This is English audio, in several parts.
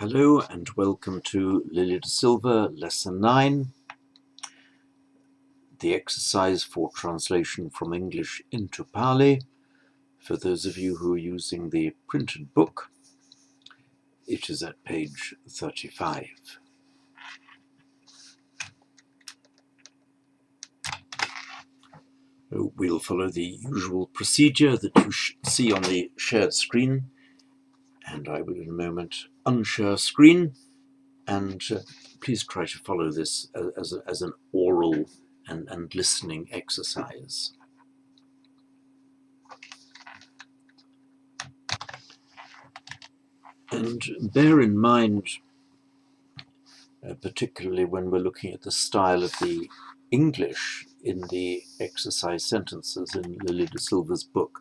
Hello and welcome to Lily de Silva, Lesson 9, the exercise for translation from English into Pali. For those of you who are using the printed book, it is at page 35. We'll follow the usual procedure that you see on the shared screen, and I will in a moment unshare screen, and please try to follow this as an oral and listening exercise. And bear in mind, particularly when we're looking at the style of the English in the exercise sentences in Lily de Silva's book,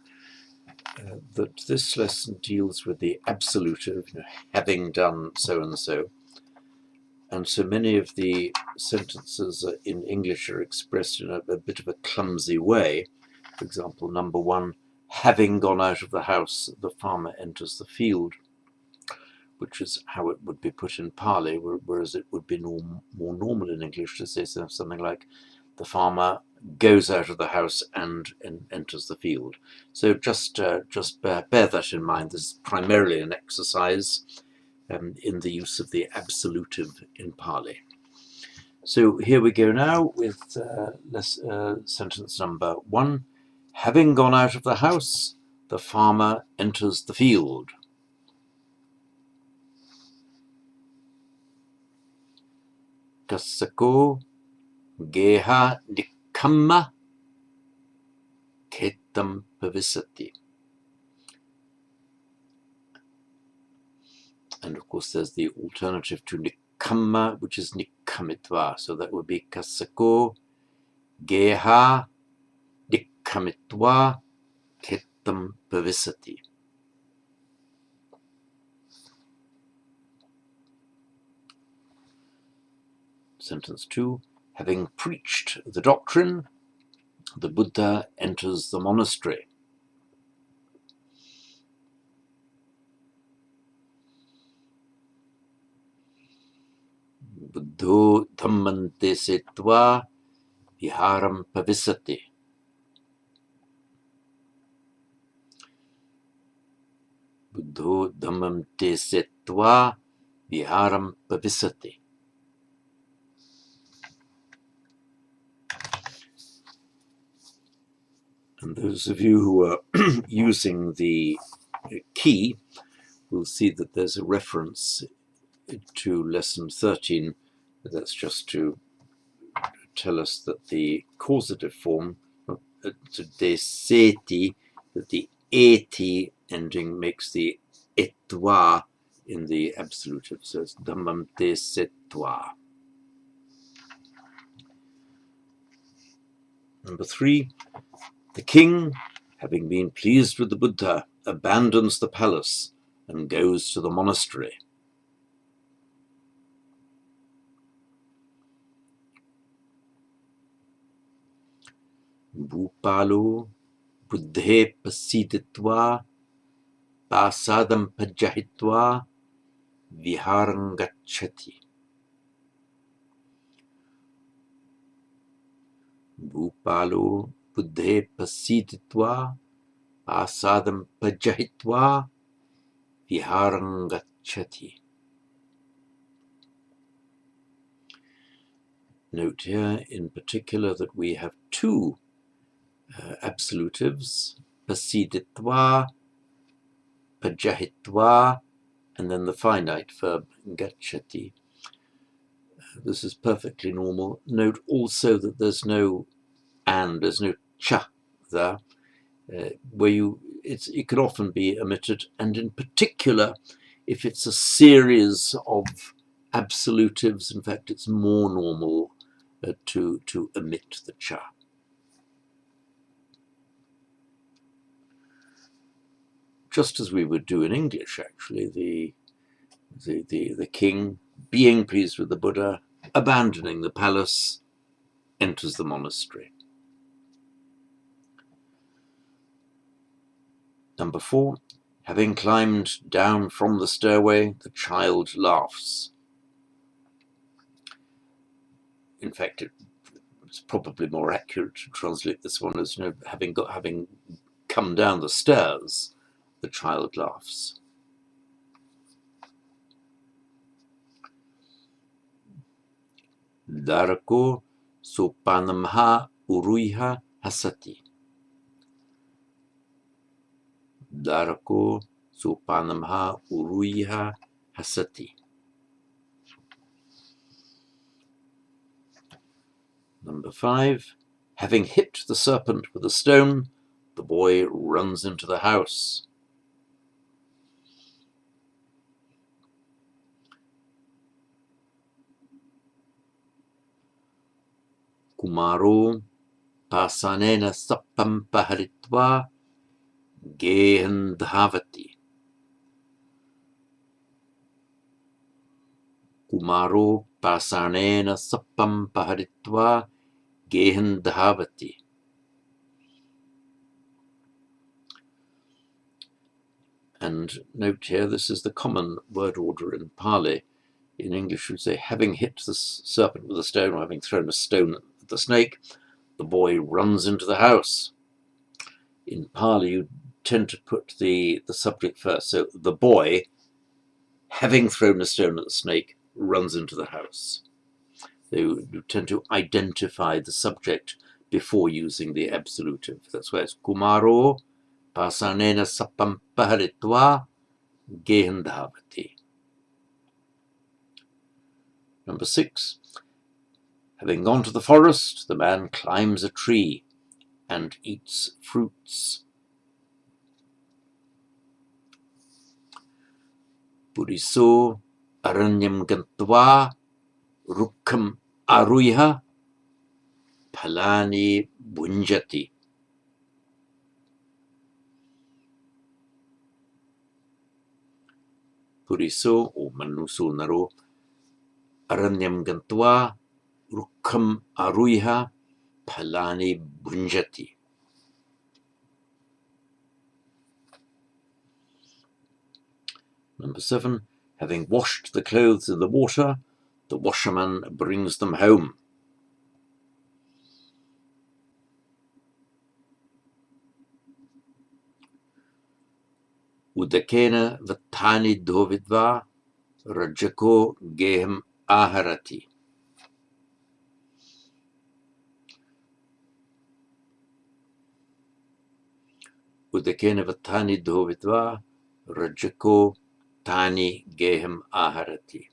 that this lesson deals with the absolutive, having done so and so. And so many of the sentences in English are expressed in a bit of a clumsy way. For example, number 1, having gone out of the house, the farmer enters the field, which is how it would be put in Pali, whereas it would be more normal in English to say something like, the farmer goes out of the house and enters the field. So just bear that in mind. This is primarily an exercise in the use of the absolutive in Pali. So here we go now with sentence number 1. Having gone out of the house, the farmer enters the field. Kasako geha nikamma ketam pavisati. And of course there's the alternative to nikamma, which is nikamitva. So that would be kasako geha nikamitva ketam pavisati. Sentence 2. Having preached the doctrine, the Buddha enters the monastery. Buddho dhammante setva viharam pavisati. Buddho dhammante setva viharam pavisati. And those of you who are using the key will see that there's a reference to lesson 13. That's just to tell us that the causative form, to deseti, that the eti ending makes the etwa in the absolutive. So it's dhammam desetwa. Number 3. The king, having been pleased with the Buddha, abandons the palace and goes to the monastery. Bhupalo buddhe pasiditva pasadam pajahitva viharangachati. Bhupalo buddhe pasiditva pasadam pajahitva viharangachati. Note here in particular that we have 2 absolutives, pasiditva, pajahitva, and then the finite verb gachati. This is perfectly normal. Note also that there's no there's no cha there, where it can often be omitted, and in particular if it's a series of absolutives. In fact, it's more normal to omit the cha. Just as we would do in English, actually, the king, being pleased with the Buddha, abandoning the palace, enters the monastery. Number 4. Having climbed down from the stairway, the child laughs. In fact, it's probably more accurate to translate this one as, having come down the stairs, the child laughs. Darko sopanamha uruiha hasati. Darko sopanamha uruiha hasati. Number 5. Having hit the serpent with a stone, the boy runs into the house. Kumaro pasanena sappam paharitva gehandhavati. Kumaro pasanena sappam paharitva gehandhavati. And note here, this is the common word order in Pali. In English, we say, having hit the serpent with a stone, or having thrown a stone at the snake, the boy runs into the house. In Pali, you tend to put the subject first. So the boy, having thrown a stone at the snake, runs into the house. So you tend to identify the subject before using the absolutive. That's why it's Kumaro pasanena sappam paharitva gehandhavati. Number 6. Having gone to the forest, the man climbs a tree and eats fruits. Puriso aranyam gantva rukkam aruiha Palani bunjati. Puriso o manuso naro aranyam gantva rukkam aruiha Palani bunjati. Number 7. Having washed the clothes in the water, the washerman brings them home. Udakena vatani dhovidva rajako gehem aharati. Udakena vatani dhovidva rajako tani gehem aharati.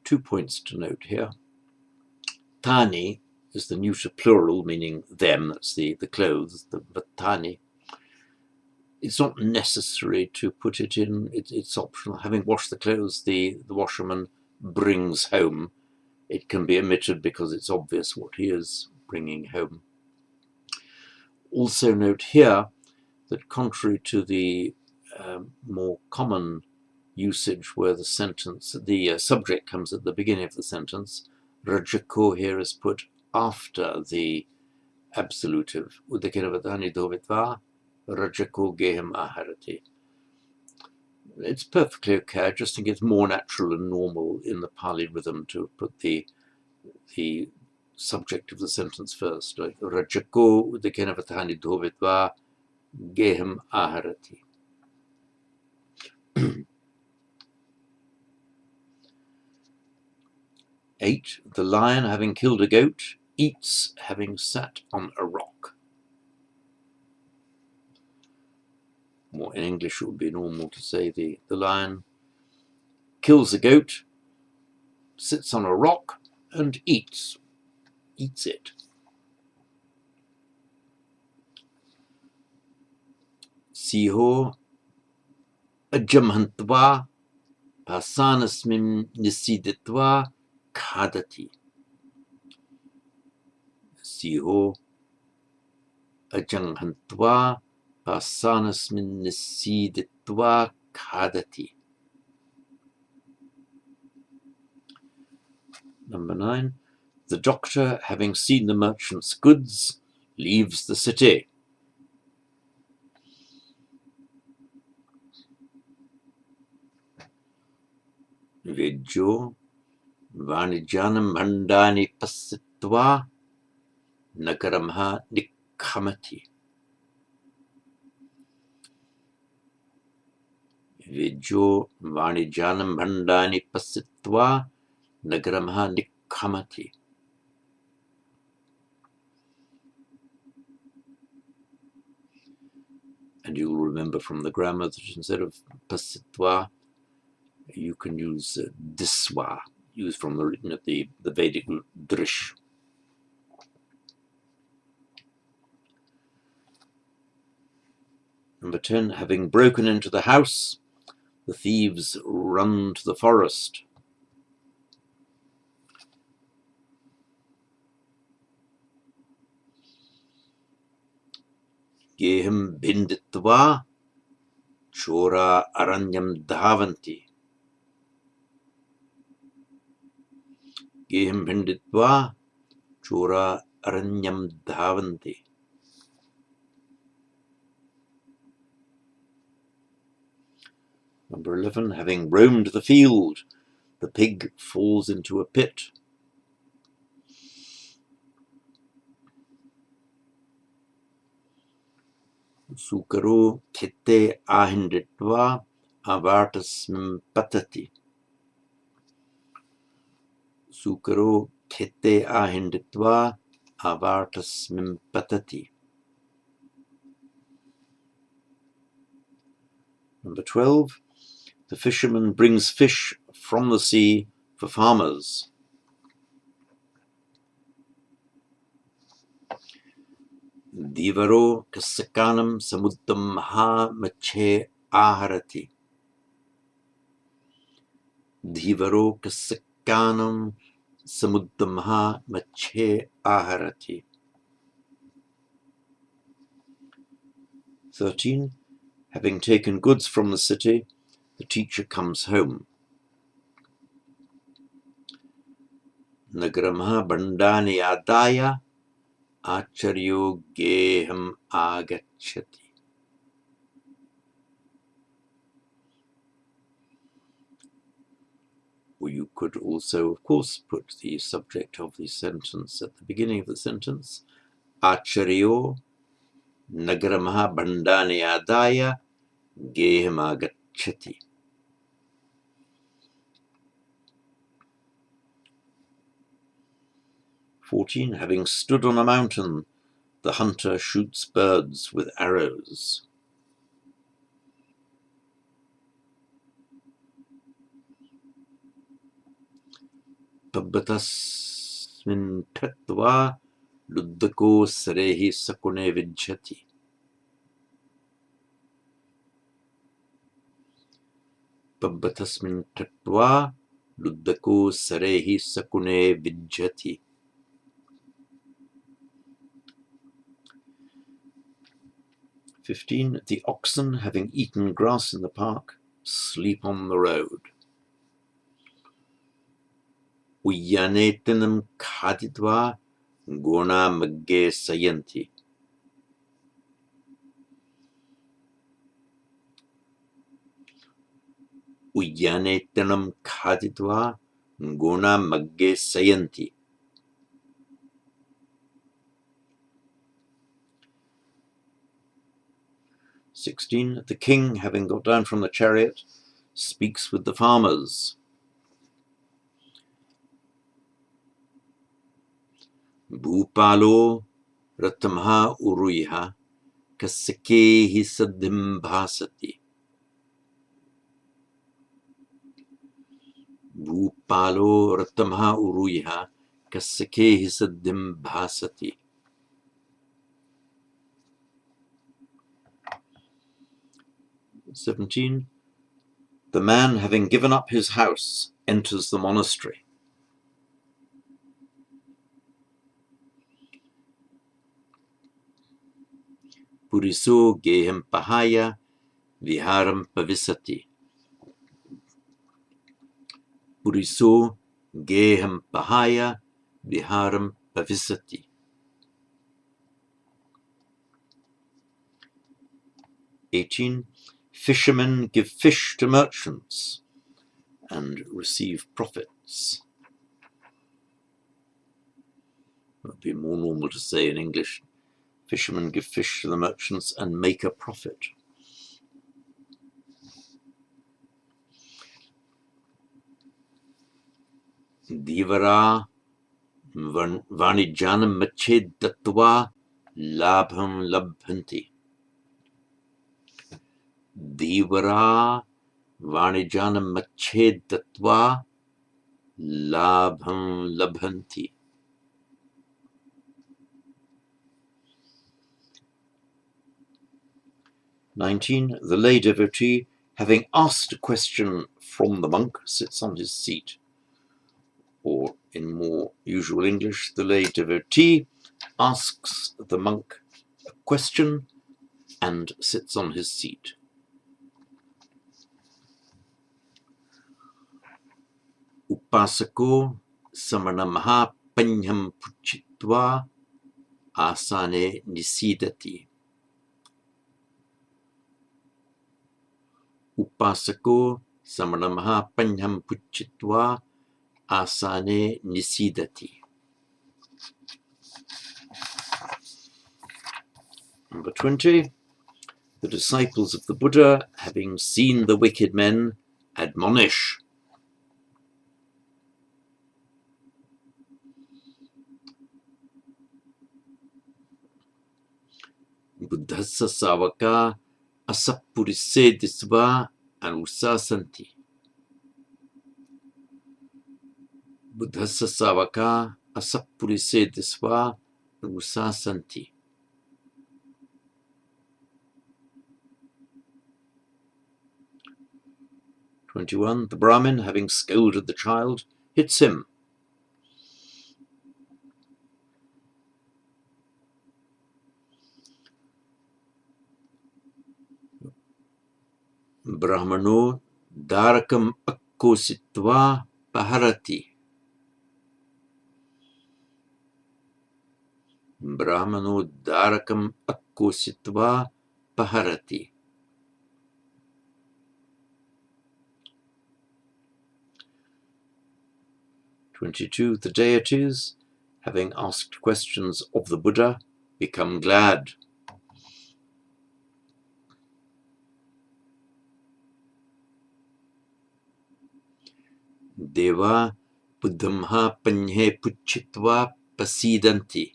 Two points to note here. Tani is the neuter plural, meaning them, that's the clothes, the vatani. It's not necessary to put it in, it's optional. Having washed the clothes, the washerman brings home. It can be omitted because it's obvious what he is bringing home. Also note here that contrary to the more common usage where the subject comes at the beginning of the sentence, rajako here is put after the absolutive. Udakiravatani dovitva rajako gehem aharati. It's perfectly okay. I just think it's more natural and normal in the Pali rhythm to put the subject of the sentence first, like rajako udakiravatani dovitva gehem aharati. 8. The lion, having killed a goat, eats, having sat on a rock. More in English, it would be normal to say the lion kills a goat, sits on a rock, and eats it. Siho ajamhantva pasanasmin nisiditva khadati. Siho ajamhantva pasanasmin nisiditva khadati. Number 9. The doctor, having seen the merchant's goods, leaves the city. Vijjo Vanijanam Mandani Pasitva Nagaramha Nikhamati. Vijjo Vanijanam Mandani Pasitva Nagaramha Nikhamati. And you'll remember from the grammar that instead of pasitva, you can use diswa, used from the written of the Vedic drish. Number 10, having broken into the house, the thieves run to the forest. Geham binditva chora aranyam dhavanti. Geham binditva chora aranyam dhavanti. Number 11, having roamed the field, the pig falls into a pit. Sukaro khete ahinditva avartasmim patati. Sukaro khete ahinditva avartasmim patati. Number 12, the fisherman brings fish from the sea for farmers. Divaro kasakanam samuddam maha mache aharati. Divaro kasakanam samuddam maha mache aharati. 13, having taken goods from the city, the teacher comes home. Nagaramha bandani adaya acharyo geham agachati. Or you could also, of course, put the subject of the sentence at the beginning of the sentence. Acharyo Nagaramha bandani adaya geham agachati. 14, having stood on a mountain, the hunter shoots birds with arrows. Pabbatasmin petva luddako sarehi sakune vijjati. Pabbatasmin petva luddako sarehi sakune vijjati. 15, the oxen, having eaten grass in the park, sleep on the road. Uyyanetanam khaditva gona magge sayanti. Uyyanetanam khaditva gona magge sayanti. 16, the king, having got down from the chariot, speaks with the farmers. Bhupalo ratamha uruiha kasakehi saddhim bhasati. Bhupalo ratamha uruiha kasakehi saddhim bhasati. 17, the man, having given up his house, enters the monastery. Puriso gehem pahaya viharam pavisati. Puriso gehem pahaya viharam pavisati. 18. Fishermen give fish to merchants and receive profits. It would be more normal to say in English, fishermen give fish to the merchants and make a profit. Divara vanijanam mached dattva labham labhanti. Divara vanijanam mached dattva labham labhanti. 19. The lay devotee, having asked a question from the monk, sits on his seat. Or in more usual English, the lay devotee asks the monk a question and sits on his seat. Upasako samanamaha panyam puchitva asane nisidati. Upasako samanamaha panyam puchitva asane nisidati. Number 20. The disciples of the Buddha, having seen the wicked men, admonish. Buddhassa savaka asapurise disva anusasanti. Buddhassa savaka asapurise disva anusasanti. 21. The Brahmin, having scolded the child, hits him. Brahmano darakam akkositva paharati. Brahmano darakam akkositva paharati. 22. The deities, having asked questions of the Buddha, become glad. Deva buddhamha panye puchitva pasidanti.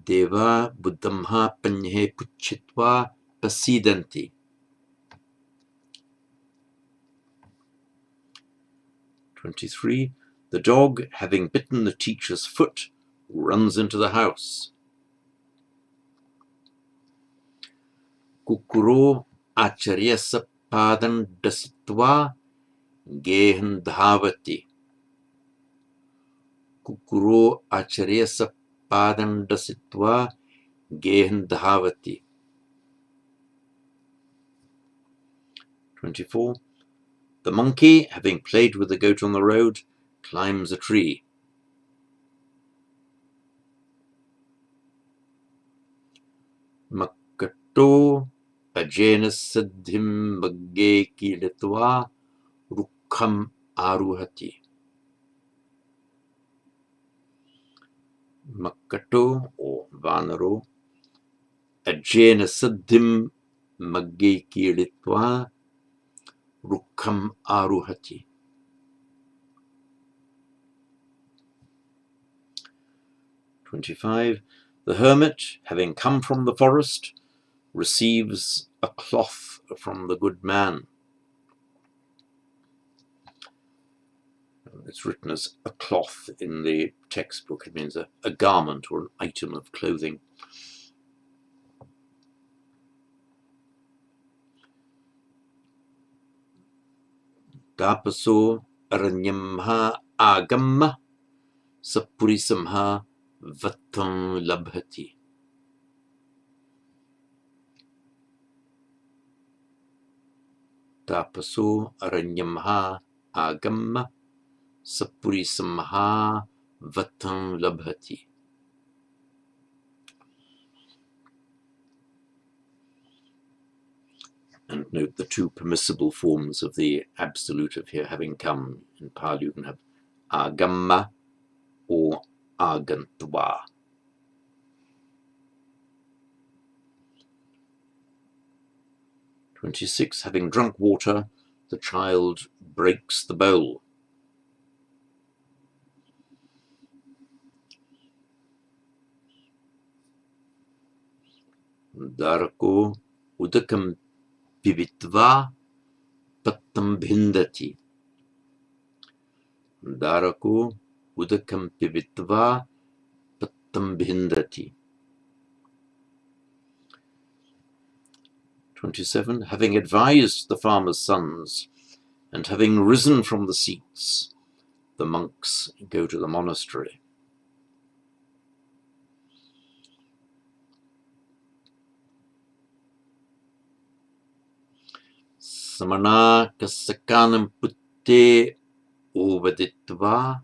Deva buddhamha panye puchitva pasidanti. 23. The dog, having bitten the teacher's foot, runs into the house. Kukuro acharyasa padan dasitva gehan dhavati. Kukuro acharyasa padan dasitva gehan dhavati. 24. The monkey, having played with the goat on the road, climbs a tree. Makkato ajena siddhim magge kilitva rukham aruhati. Makkato, or vanaro, ajena siddhim magge kilitva rukham aruhati. 25. The hermit, having come from the forest, receives a cloth from the good man. It's written as a cloth in the textbook. It means a garment or an item of clothing. Tapaso aranyamha agamma sapurisamha vattam labhati. Tapaso aranyamha agamma sapurisamha vatam labhati. And note the two permissible forms of the absolutive here having come. In Pali you can have agamma or agantva. (26) Having drunk water, the child breaks the bowl. Darako udakam pibitva pattam bhindati. Darako udakam pibitva pattam bhindati. 27. Having advised the farmer's sons, and having risen from the seats, the monks go to the monastery. Samana kasakanam putte ovaditva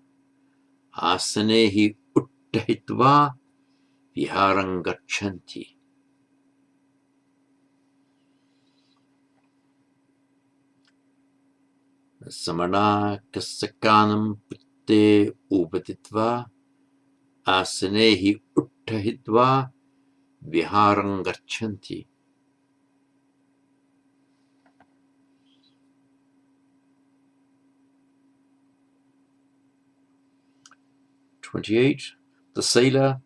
asanehi uttahitva viharang gachanti. Samana kasakanam putte ovaditva asanehi uttahitva viharang gachanti. (28) The sailor,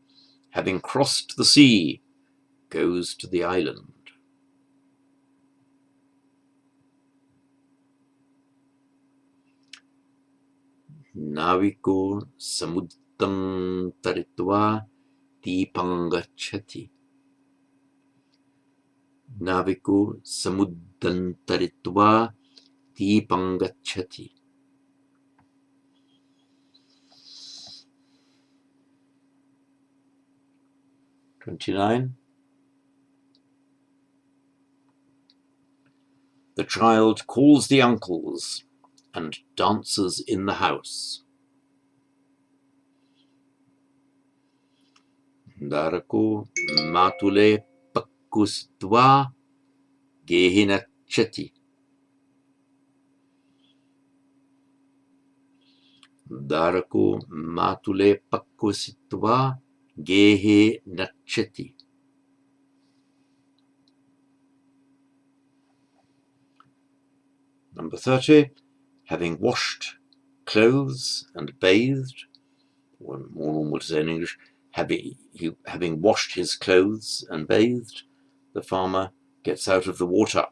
having crossed the sea, goes to the island. Naviko samuddam taritva deepam gacchati. Naviko samuddam taritva deepam gacchati. (29) The child calls the uncles and dances in the house. Darako matule pakustva gehinachati. Darako matule pakustva gehe nachati. Number 30. Having washed clothes and bathed, or more normal to say in English, having washed his clothes and bathed, the farmer gets out of the water.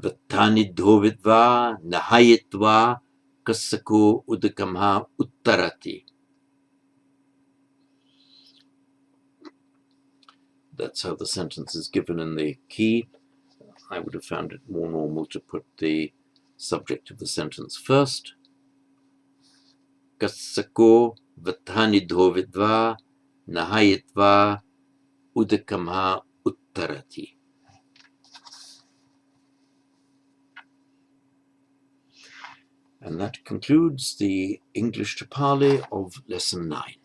Vatani dhovidva nahayitva kasako udakamha uttarati. That's how the sentence is given in the key. I would have found it more normal to put the subject of the sentence first. Kasako vatani dhovidva nahayitva udakamha uttarati. And that concludes the English to Pali of Lesson 9.